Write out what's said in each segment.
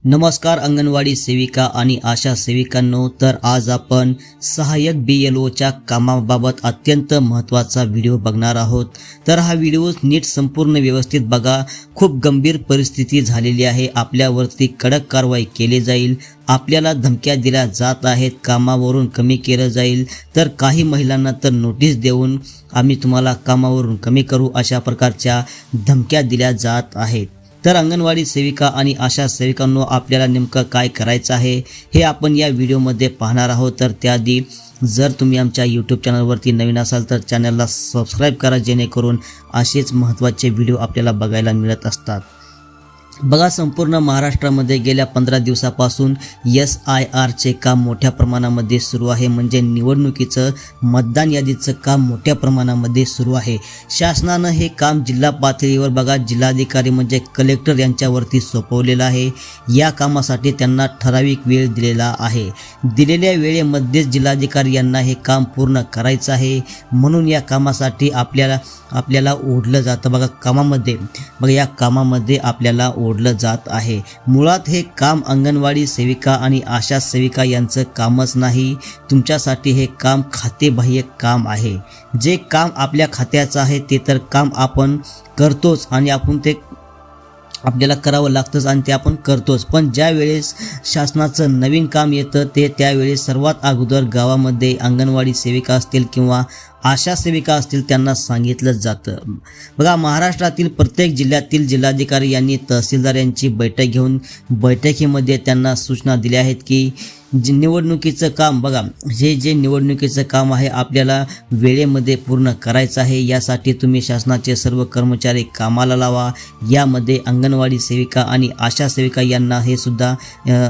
नमस्कार अंगणवाडी सेविका आणि आशा सेविकांनो, तर आज आपण सहाय्यक BLOच्या कामाबाबत अत्यंत महत्त्वाचा व्हिडिओ बघणार आहोत। तर हा व्हिडिओ नीट संपूर्ण व्यवस्थित बघा। खूप गंभीर परिस्थिती झालेली आहे, आपल्यावरती कडक कारवाई केली जाईल, आपल्याला धमक्या दिल्या जात आहेत, कामावरून कमी केलं जाईल, तर काही महिलांना तर नोटीस देऊन आम्ही तुम्हाला कामावरून कमी करू अशा प्रकारच्या धमक्या दिल्या जात आहेत। तर अंगणवाडी सेविका आणि आशा सेविकांनो, आपल्याला नेमकं काय करायचं आहे हे आपण या व्हिडिओमध्ये पाहणार आहोत। तर त्याआधी जर तुम्ही आमच्या YouTube चॅनलवरती नवीन असाल तर चॅनलला सबस्क्राईब करा, जेणेकरून असेच महत्त्वाचे व्हिडिओ आपल्याला बघायला मिळत असतात। बघा, संपूर्ण महाराष्ट्रामध्ये गेल्या 15 दिवसापासून SIRचे काम मोठ्या प्रमाणामध्ये सुरू आहे, म्हणजे निवडणुकीचं मतदान यादीचं काम मोठ्या प्रमाणामध्ये सुरू आहे। शासनानं हे काम जिल्हा पातळीवर बघा जिल्हाधिकारी म्हणजे कलेक्टर यांच्यावरती सोपवलेलं आहे। या कामासाठी त्यांना ठराविक वेळ दिलेला आहे, दिलेल्या वेळेमध्येच जिल्हाधिकारी यांना हे काम पूर्ण करायचं आहे, म्हणून या कामासाठी आपल्याला ओढलं जातं। बघा कामामध्ये या कामामध्ये आपल्याला ओढलं जात आहे। मुळात हे काम अंगणवाडी सेविका आणि आशा सेविका यांचं कामच नाही, तुमच्यासाठी हे काम खातेबाह्य काम आहे। जे काम आपल्या खात्याचं आहे ते तर काम आपण करतोच आणि आपण ते आपल्याला करावं लागतंच आणि ते आपण करतोच, पण ज्या वेळेस शासनाचं नवीन काम येतं ते त्यावेळेस सर्वात अगोदर गावामध्ये अंगणवाडी सेविका असतील किंवा आशा सेविका असतील त्यांना सांगितलं जातं। बघा, महाराष्ट्रातील प्रत्येक जिल्ह्यातील जिल्हाधिकारी यांनी तहसीलदार यांची बैठक घेऊन बैठकीमध्ये त्यांना सूचना दिल्या आहेत की निवडणुकीचं काम बघा जे निवडणुकीचं काम आहे आपल्याला वेळेमध्ये पूर्ण करायचं आहे। यासाठी तुम्ही शासनाचे सर्व कर्मचारी कामाला लावा। यामध्ये अंगणवाडी सेविका आणि आशा सेविका यांना हे सुद्धा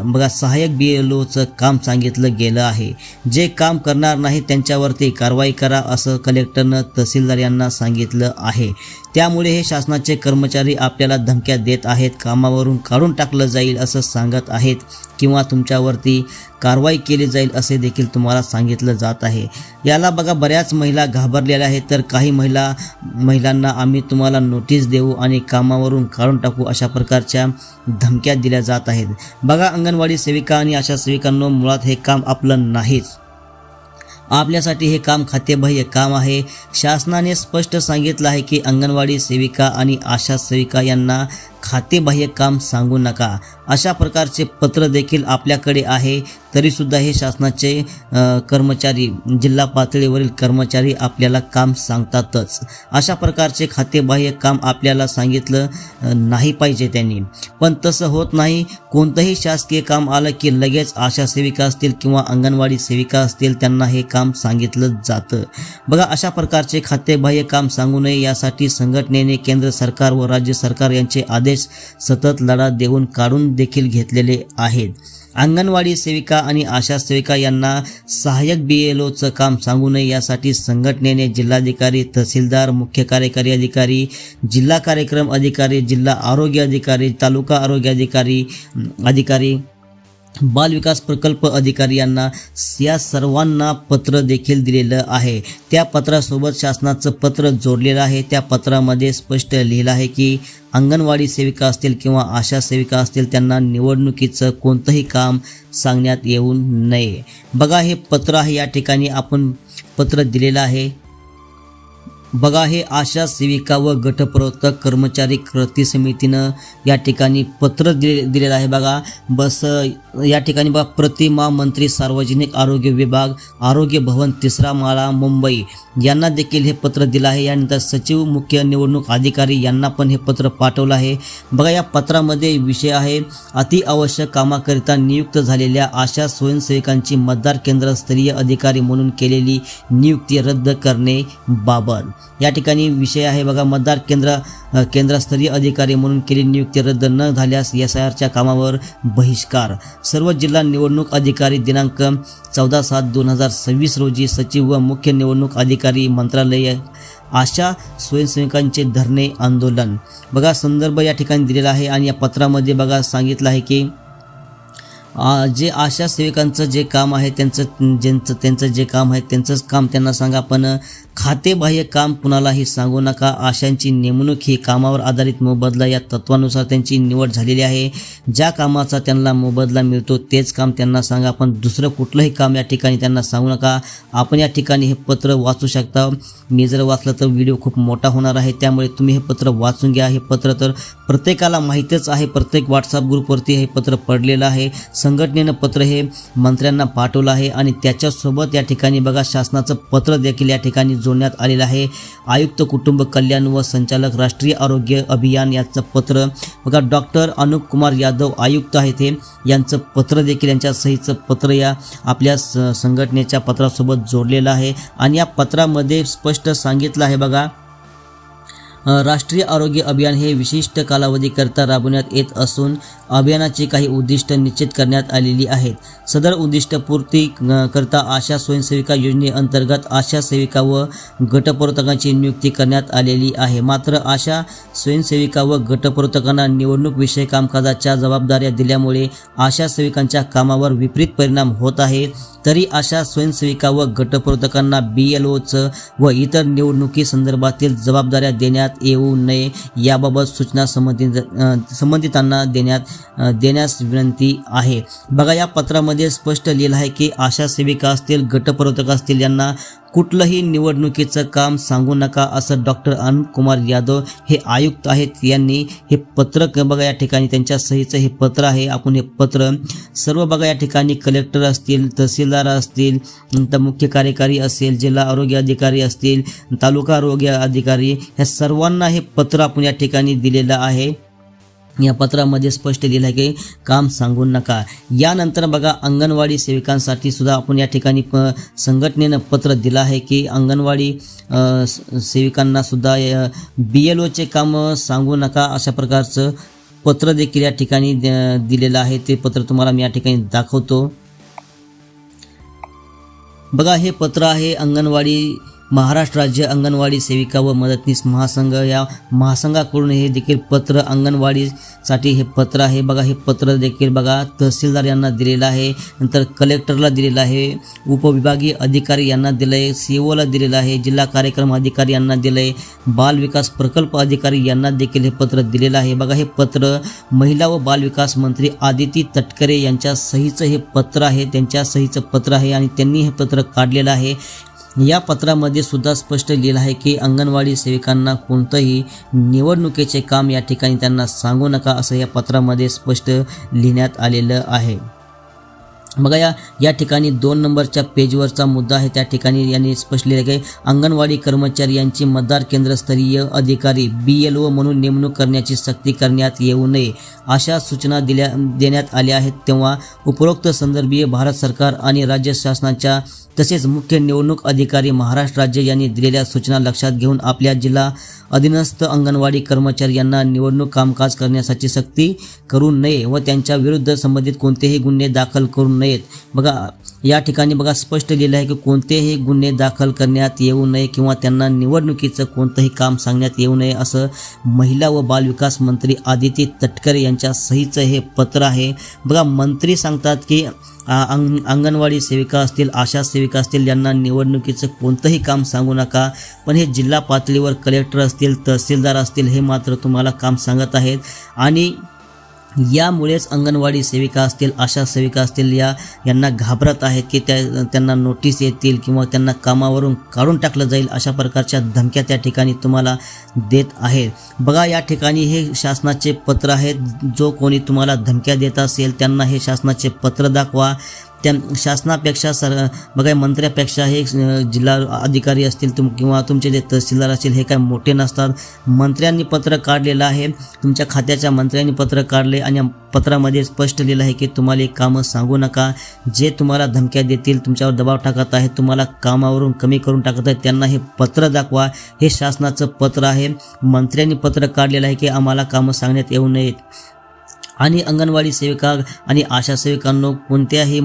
बघा सहाय्यक BLOचं काम सांगितलं गेलं आहे। जे काम करणार नाही त्यांच्यावरती कारवाई करा असं कलेक्टरनं तहसीलदार यांना सांगितलं आहे। त्यामुळे हे शासनाचे कर्मचारी आपल्याला धमक्या देत आहेत, कामावरून काढून टाकलं जाईल असं सांगत आहेत किंवा तुमच्यावरती कारवाई केली जाईल असे देखील तुम्हाला सांगितलं जात आहे। याला बघा बऱ्याच महिला घाबरलेल्या आहेत, तर काही महिलांना आम्ही तुम्हाला नोटीस देऊ आणि कामावरून काढून टाकू अशा प्रकारच्या धमक्या दिल्या जात आहेत। बघा, अंगणवाडी सेविका आणि आशा सेविकांनो, मुळात हे काम आपलं नाहीच, आपल्यासाठी हे काम खातेबाह्य काम आहे। शासनाने स्पष्ट सांगितलं आहे की अंगणवाडी सेविका आणि आशा सेविका यांना खातेबाह्य काम सांगू नका, अशा प्रकारचे पत्र देखील आपल्याकडे आहे। तरीसुद्धा हे शासनाचे कर्मचारी जिल्हा पातळीवरील कर्मचारी आपल्याला काम सांगतातच। अशा प्रकारचे खातेबाह्य काम आपल्याला सांगितलं नाही पाहिजे त्यांनी, पण तसं होत नाही। कोणतंही शासकीय काम आलं की लगेच आशा सेविका असतील किंवा अंगणवाडी सेविका असतील त्यांना हे काम सांगितलं जातं। बघा, अशा प्रकारचे खातेबाह्य काम सांगू नये यासाठी संघटनेने केंद्र सरकार व राज्य सरकार यांचे आदेश सतत लढा देऊन काढून देखील घेतलेले आहेत। अंगणवाडी सेविका आणि आशा सेविका यांना सहाय्यक BLOचं काम सांगू नये यासाठी संघटनेने जिल्हाधिकारी, तहसीलदार, मुख्य कार्यकारी अधिकारी, जिल्हा कार्यक्रम अधिकारी, जिल्हा आरोग्य अधिकारी, तालुका आरोग्य अधिकारी, बाल विकास प्रकल्प अधिकारी या सर्वांना पत्र देखील दिलेलं आहे। त्या पत्रासोबत शासनाचं पत्र जोडलेलं आहे। त्या पत्रामध्ये स्पष्ट लिहिलं आहे की अंगणवाडी सेविका असतील किंवा आशा सेविका असतील त्यांना निवडणुकीचं कोणतंही काम सांगण्यात येऊ नये। बघा, हे पत्र आहे, या ठिकाणी आपण पत्र दिलेलं आहे। बघा, हे आशा सेविका व गटप्रवर्तक कर्मचारी कृती समितीनं या ठिकाणी पत्र दिलेलं आहे। बघा, या ठिकाणी बघा, प्रतिमा मंत्री सार्वजनिक आरोग्य विभाग, आरोग्य भवन, 3रा माळा, मुंबई यांना देखील हे पत्र दिलं आहे। यानंतर सचिव, मुख्य निवडणूक अधिकारी यांना पण हे पत्र पाठवलं आहे। बघा, या पत्रामध्ये विषय आहे अति आवश्यक कामाकरिता नियुक्त झालेल्या आशा स्वयंसेविकांची मतदार केंद्रस्तरीय अधिकारी म्हणून केलेली नियुक्ती रद्द करणे बाबत या ठिकाणी विषय आहे। बघा, मतदार केंद्रस्तरीय अधिकारी म्हणून केलेली नियुक्ती रद्द न झाल्यास SIRच्या कामावर बहिष्कार। सर्व जिल्हा निवडणूक अधिकारी दिनांक 14/7/2026 रोजी सचिव व मुख्य निवडणूक अधिकारी मंत्रालय आशा स्वयंसेवकांचे धरणे आंदोलन। बघा, संदर्भ या ठिकाणी दिलेला आहे आणि या पत्रामध्ये बघा सांगितलं आहे की जे आशा सेविकांचं जे काम आहे त्यांचं जे काम आहे त्यांचंच काम त्यांना सांगा, पण खातेबाह्य काम कुणालाही सांगू नका. आशांची नेमणूक ही कामावर आधारित मोबदला या तत्वानुसार त्यांची निवड झालेली आहे. ज्या कामाचा त्यांना मोबदला मिळतो तेच काम त्यांना सांगा, पण दुसरं कुठलंही काम या ठिकाणी त्यांना सांगू नका. आपण या ठिकाणी हे पत्र वाचू शकता. मी जर वाचलं तर व्हिडिओ खूप मोठा होणार आहे, त्यामुळे तुम्ही हे पत्र वाचून घ्या. हे पत्र तर प्रत्येकाला माहीतच आहे, प्रत्येक व्हॉट्सअप ग्रुपवरती हे पत्र पडलेलं आहे. संघटनेनं पत्र हे मंत्र्यांना पाठवलं आहे आणि त्याच्यासोबत या ठिकाणी बघा शासनाचं पत्र देखील या ठिकाणी जोडण्यात आलेलं आहे. आयुक्त कुटुंब कल्याण व संचालक राष्ट्रीय आरोग्य अभियान याचं पत्र बघा. डॉक्टर अनुप कुमार यादव आयुक्त आहेत हे, यांचं पत्र देखील यांच्या सहीचं पत्र या आपल्या संघटनेच्या पत्रासोबत जोडलेलं आहे. आणि या पत्रामध्ये स्पष्ट सांगितलं आहे बघा, राष्ट्रीय आरोग्य अभियान हे विशिष्ट कालावधीकरता राबवण्यात येत असून अभियानाची काही उद्दिष्ट निश्चित करण्यात आलेली आहेत. सदर उद्दिष्ट पूर्ती करता आशा स्वयंसेविका योजनेअंतर्गत आशा सेविका व गटप्रवर्तकांची नियुक्ती करण्यात आलेली आहे. मात्र आशा स्वयंसेविका व गटप्रवर्तकांना निवडणूक विषय कामकाजाच्या जबाबदाऱ्या दिल्यामुळे आशा सेविकांच्या कामावर विपरीत परिणाम होत आहे. तरी आशा स्वयंसेविका व गटप्रवर्तकांना BLOचं व इतर निवडणुकी संदर्भातील जबाबदाऱ्या देण्यात येऊ नये याबाबत सूचना संबंधितांना देण्यास विनंती आहे. बघा, या पत्रामध्ये स्पष्ट लिहिलं आहे की आशा सेविका असतील, गटप्रवर्तक असतील, यांना कुठलंही निवडणुकीचं काम सांगू नका, असं डॉक्टर अनुप कुमार यादव हे आयुक्त आहेत यांनी हे पत्र बघा या ठिकाणी त्यांच्या सहीचं हे पत्र आहे. आपण हे पत्र सर्व बघा या ठिकाणी कलेक्टर असतील, तहसीलदार असतील, तर मुख्य कार्यकारी असेल, जिल्हा आरोग्य अधिकारी असतील, तालुका आरोग्य अधिकारी, ह्या सर्वांना हे पत्र आपण या ठिकाणी दिलेलं आहे. या पत्रामध्ये स्पष्ट लिहिलं आहे की काम सांगू नका. यानंतर बघा अंगणवाडी सेविकांसाठी सुद्धा आपण या ठिकाणी संघटनेनं पत्र दिलं आहे की अंगणवाडी सेविकांना सुद्धा BLOचे काम सांगू नका, अशा प्रकारचं पत्र देखील या ठिकाणी दिलेलं आहे. ते पत्र तुम्हाला मी या ठिकाणी दाखवतो. बघा, हे पत्र आहे महाराष्ट्र राज्य अंगणवाडी सेविका व मदतनीस महासंघ या महासंघाकडून हे देखील पत्र अंगणवाडीसाठी हे पत्र आहे. बघा, हे पत्र देखील बघा तहसीलदार यांना दिलेलं आहे, नंतर कलेक्टरला दिलेलं आहे, उपविभागीय अधिकारी यांना दिलं आहे, COला दिलेलं आहे, जिल्हा कार्यक्रम अधिकारी यांना दिलं आहे, बाल विकास प्रकल्प अधिकारी यांना देखील हे पत्र दिलेलं आहे. बघा, हे पत्र महिला व बाल विकास मंत्री आदिती तटकरे यांच्या सहीचं हे पत्र आहे, त्यांच्या सहीचं पत्र आहे आणि त्यांनी हे पत्र काढलेलं आहे. या पत्रामध्ये सुद्धा स्पष्ट लिहिलं आहे की अंगणवाडी सेविकांना कोणतंही निवडणुकीचे काम या ठिकाणी त्यांना सांगू नका, असं या पत्रामध्ये स्पष्ट लिहिण्यात आलेलं आहे. बघा, या ठिकाणी 2 नंबरच्या पेजवरचा मुद्दा आहे. त्या ठिकाणी यांनी स्पष्ट लिहिलं की अंगणवाडी कर्मचारी यांची मतदार केंद्रस्तरीय अधिकारी BLO म्हणून नेमणूक करण्याची सक्ती करण्यात येऊ नये अशा सूचना देण्यात आल्या आहेत. तेव्हा उपरोक्त संदर्भीय भारत सरकार आणि राज्य शासनाच्या तसेच मुख्य निवडणूक अधिकारी महाराष्ट्र राज्य यांनी दिलेल्या सूचना लक्षात घेऊन आपल्या जिल्हा अधीनस्थ अंगणवाडी कर्मचारी यांना निवडणूक कामकाज करण्यासाठी सक्ती करू नये व त्यांच्या विरुद्ध संबंधित कोणतेही गुन्हे दाखल करू नयेत. बघा, या ठिकाणी बघा स्पष्ट लिहिलं आहे की कोणतेही गुन्हे दाखल करण्यात येऊ नये किंवा त्यांना निवडणुकीचं कोणतंही काम सांगण्यात येऊ नये, असं महिला व बालविकास मंत्री आदिती तटकरे यांच्या सहीचं हे पत्र आहे. बघा, मंत्री सांगतात की अंगणवाडी सेविका असतील, आशा सेविका असतील, यांना निवडणुकीचं कोणतंही काम सांगू नका, पण हे जिल्हा पातळीवर कलेक्टर असतील, तहसीलदार असतील, हे मात्र तुम्हाला काम सांगत आहेत. आणि यामुळेच अंगणवाडी सेविका असतील, आशा सेविका असतील, यांना घाबरत आहेत की त्यांना नोटीस येतील किंवा त्यांना कामावरून काढून टाकलं जाईल, अशा प्रकारच्या धमक्या त्या ठिकाणी तुम्हाला देत आहेत. बघा, या ठिकाणी हे शासनाचे पत्र आहेत. जो कोणी तुम्हाला धमक्या देत असेल त्यांना हे शासनाचे पत्र दाखवा. त्या शासनापेक्षा बघा मंत्र्यापेक्षा हे जिल्हा अधिकारी असतील किंवा तुमचे जे तहसीलदार असतील हे काय मोठे नसतात. मंत्र्यांनी पत्र काढलेलं आहे, तुमच्या खात्याच्या मंत्र्यांनी पत्र काढले आणि पत्रामध्ये स्पष्ट लिहिलं आहे की तुम्हाला एक कामं सांगू नका. जे तुम्हाला धमक्या देतील, तुमच्यावर दबाव टाकत आहेत, तुम्हाला कामावरून कमी करून टाकत आहेत, त्यांना हे पत्र दाखवा. हे शासनाचं पत्र आहे. मंत्र्यांनी पत्र काढलेलं आहे की आम्हाला कामं सांगण्यात येऊ नयेत. आणि अंगणवाडी सेविका आणि आशा सेविकांनो, कोणत्याही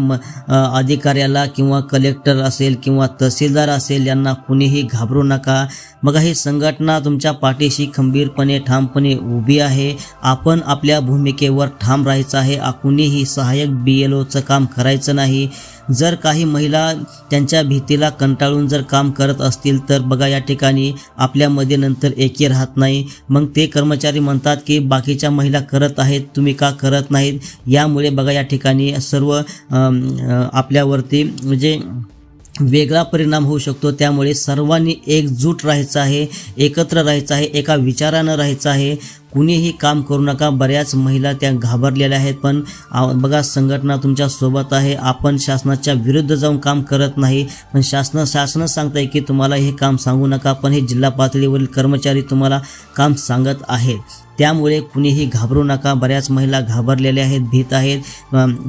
अधिकाऱ्याला किंवा कलेक्टर असेल किंवा तहसीलदार असेल यांना कुणीही घाबरू नका. बघा, ही संघटना तुमच्या पाठीशी खंबीरपणे ठामपणे उभी आहे. आपण आपल्या भूमिकेवर ठाम राहायचं आहे. कुणीही सहाय्यक BLOचं काम करायचं नाही. जर काही महिला त्यांच्या भीतीला कंटाळून जर काम करत असतील तर बघा, या ठिकाणी आपल्यामध्ये नंतर एकी राहत नाही. मग ते कर्मचारी म्हणतात की बाकीच्या महिला करत आहेत, तुम्ही का करत नाहीत. यामुळे बघा, या ठिकाणी सर्व आपल्यावरती म्हणजे वेगळा परिणाम होऊ शकतो. त्यामुळे सर्वांनी एकजूट राहायचं आहे, एकत्र राहायचं आहे, एका विचारानं राहायचं आहे. कुणीही काम करू नका. बऱ्याच महिला त्या घाबरलेल्या आहेत, पण बघा, संघटना तुमच्या सोबत आहे. आपण शासनाच्या विरुद्ध जाऊन काम करत नाही, पण शासन सांगताय की तुम्हाला हे काम सांगू नका, पण हे जिल्हा पातळीवरील कर्मचारी तुम्हाला काम सांगत आहेत. त्यामुळे कुणीही घाबरू नका. बऱ्याच महिला घाबरलेल्या आहेत, भीत आहेत,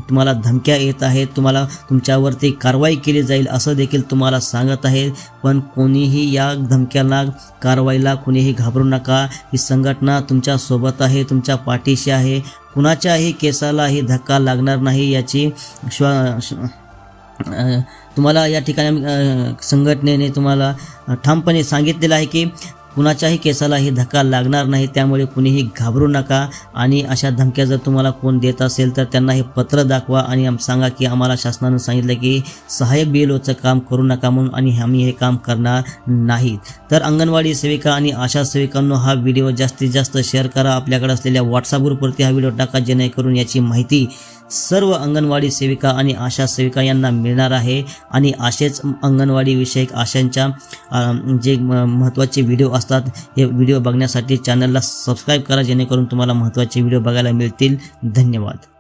तुम्हाला धमक्या येत आहेत, तुम्हाला तुमच्यावरती कारवाई केली जाईल असं देखील तुम्हाला सांगत आहेत. पण कोणीही या धमक्याला, कारवाईला कुणीही घाबरू नका. ही संघटना तुमच्या सोबत आहे, तुमच्या पाठीशी आहे. कुणाच्याही केसालाही धक्का लागणार नाही याची तुम्हाला या ठिकाणी संघटनेने तुम्हाला ठामपणे सांगितलेलं आहे की कुणाच्याही केसालाही धक्का लागणार नाही. त्यामुळे कुणीही घाबरू नका. आणि अशा धमक्या जर तुम्हाला कोण देत असेल तर त्यांना हे पत्र दाखवा आणि सांगा की आम्हाला शासनानं सांगितलं की सहाय्यक BLOचं काम करू नका म्हणून, आणि आम्ही हे काम करणार नाहीत. तर अंगणवाडी सेविका आणि आशा सेविकांनो, हा व्हिडिओ जास्तीत जास्त शेअर करा. आपल्याकडे असलेल्या WhatsApp ग्रुपवरती हा व्हिडिओ टाका, जेणेकरून याची माहिती सर्व अंगणवाडी सेविका आणि आशा सेविका यांना मिळणार आहे. आणि असेच अंगणवाडी विषयक आशांच्या जे महत्त्वाचे व्हिडिओ असतात, हे व्हिडिओ बघण्यासाठी चॅनलला सबस्क्राईब करा, जेणेकरून तुम्हाला महत्त्वाचे व्हिडिओ बघायला मिळतील. धन्यवाद.